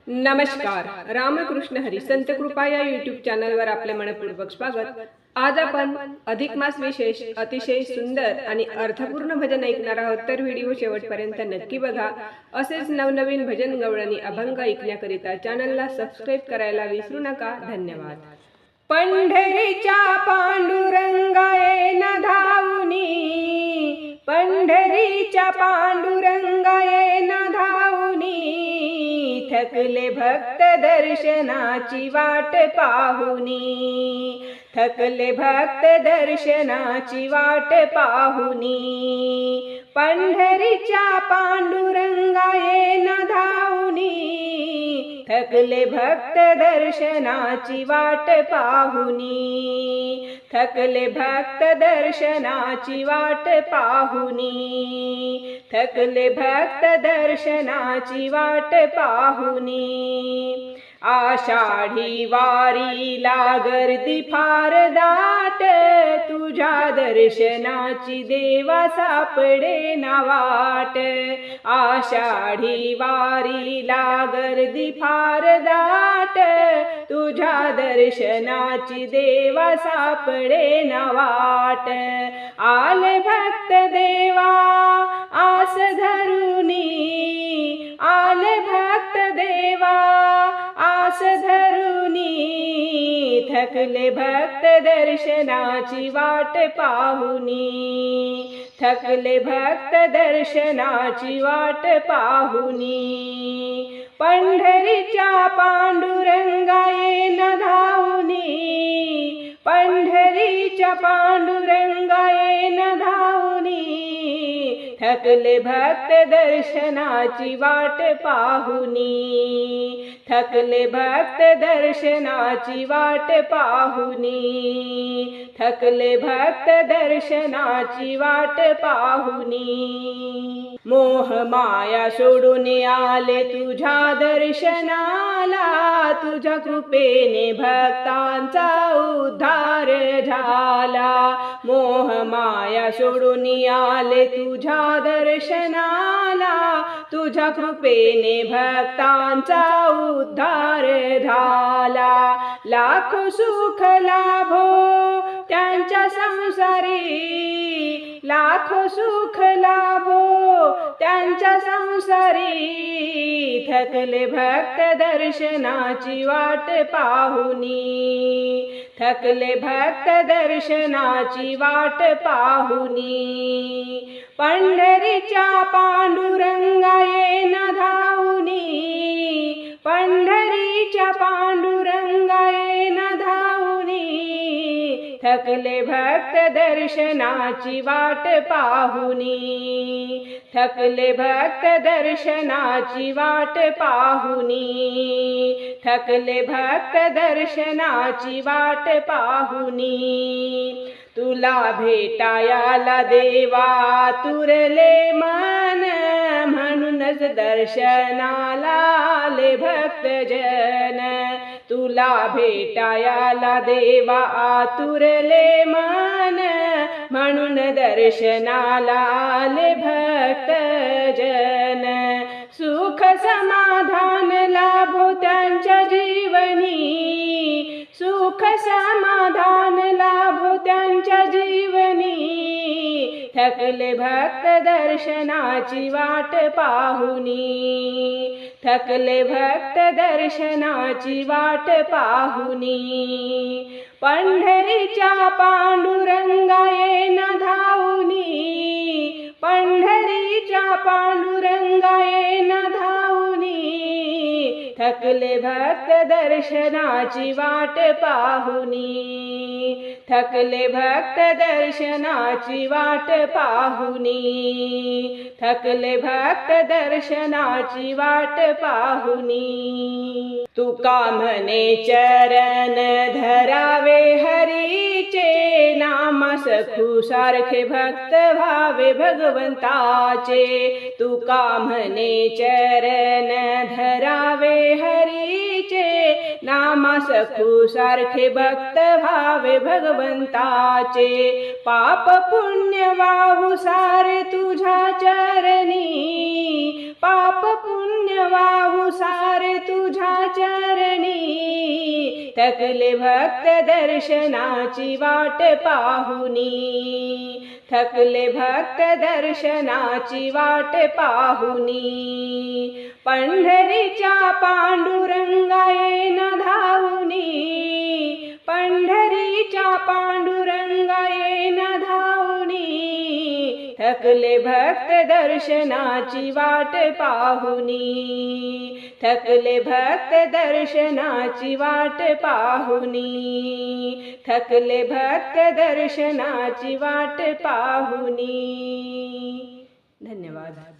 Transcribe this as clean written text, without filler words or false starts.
नमस्कार. रामकृष्ण हरी संत कृपा या यूट्यूब चॅनलवर आपले मनपूर्वक स्वागत. आज आपण अधिक मास विशेष अतिशय सुंदर आणि अर्थपूर्ण भजन ऐकणार आहोत, तर व्हिडिओ शेवटपर्यंत नक्की बघा. असेच नवनवीन भजन गवळणी अभंग ऐकण्याकरिता चॅनलला सबस्क्राईब करायला विसरू नका. धन्यवाद. पंढरीच्या पांडुरंगाये न धावनी, पंढरीच्या पांडुरंगाये न धावनी, थकले भक्त दर्शनाची वाट पाहुनी, थकले भक्त दर्शनाची वाट पाहुनी, पंढरीच्या पांडुरंगाये न धावनी, थकले भक्त दर्शनाची वाट पाहुनी, थकले भक्त दर्शनाची वाट पाहुनी, थकले भक्त दर्शनाची वाट पाहुनी. आषाढी वारीला गर्दी फार दाट, तुझ्या दर्शनाची देवा सापडे ना वाट. आषाढी वारीला गर्दी फार दाट, तुझ्या दर्शनाची देवा सापडे ना वाट. आले भक्त देवा आस धरुनी, आले भक्त देवा आस धरुनी, थकले भक्त दर्शनाची वाट पाहुनी, थकले भक्त दर्शनाची वाट पाहुनी, पंढरीच्या पांडुरंगाये न धावनी, पंढरीच्या पांडुरंगाये न धावनी, थकले भक्त दर्शनाची वाट पाहुनी, थकले भक्त दर्शनाची वाट पाहुनी, थकले भक्त दर्शनाची वाट पाहुनी. मोह माया सोडून आले तुझ्या दर्शनाला, तुझ्या कृपेने भक्तांचा उद्धार झाला. मोह माया सोडून आले तुझ्या दर्शनाला, तुझ्या कृपेने भक्तांचा उद्धार झाला. लाखो सुख लाभो त्यांच्या संसारी, लाखो सुख लाभो त्यांच्या संसारी, थकले भक्त दर्शनाची वाट पाहुनी, थकले भक्त दर्शनाची वाट पाहुनी, पंढरीच्या पांडुरंगाये न धावनी, पंढरीच्या पांडुरंगाये न धावनी, थकले भक्त दर्शनाची वाट पाहुनी, थकले भक्त दर्शनाची वाट पाहुनी, थकले भक्त दर्शनाची वाट पाहुनी. तुला भेटायाला देवा तुरले मन, म्हणूनच दर्शनाला आले भक्तजन. तुला भेटायाला देवा आतुरले मन, म्हणून दर्शनाला आले भक्तजन. सुख समाधान लाभो त्यांच्या जीवनी, सुख समाधान लाभो त्यांच्या जीवनी, थकले भक्त दर्शनाची वाट पाहुनी, थकले भक्त दर्शनाची वाट पाहुनी, पंढरीच्या पांडुरंगाये न धावनी, पंढरीच्या पांडुरंगाये न धावनी, थकले भक्त दर्शनाची वाट पाहुनी, थकले भक्त दर्शनाची वाट पाहुनी, थकले भक्त दर्शनाची वाट पाहुनी. तुका म्हणे चरण धरावे हरीचे, नाम सखू सारखे भक्त भावे भगवंताचे. तुका म्हणे चरण धरावे हरीचे, नामा सखू सारखे भक्त भावे भगवंताचे. पाप पुण्य वाहू सारे तुझ्या चरणी, पाप पुण्य वाहू सारे तुझ्या थकले भक्त दर्शनाची वाट पाहुनी, थकले भक्त दर्शनाची वाट पाहुनी, पंढरीच्या पांडुरंगा येन धावनी, पंढरीच्या पांडुरंगा येन धावनी, थकले भक्त दर्शनाची वाट पाहुनी, थकले भक्त दर्शनाची वाट पाहुनी, थकले भक्त दर्शनाची वाट पाहुनी. धन्यवाद.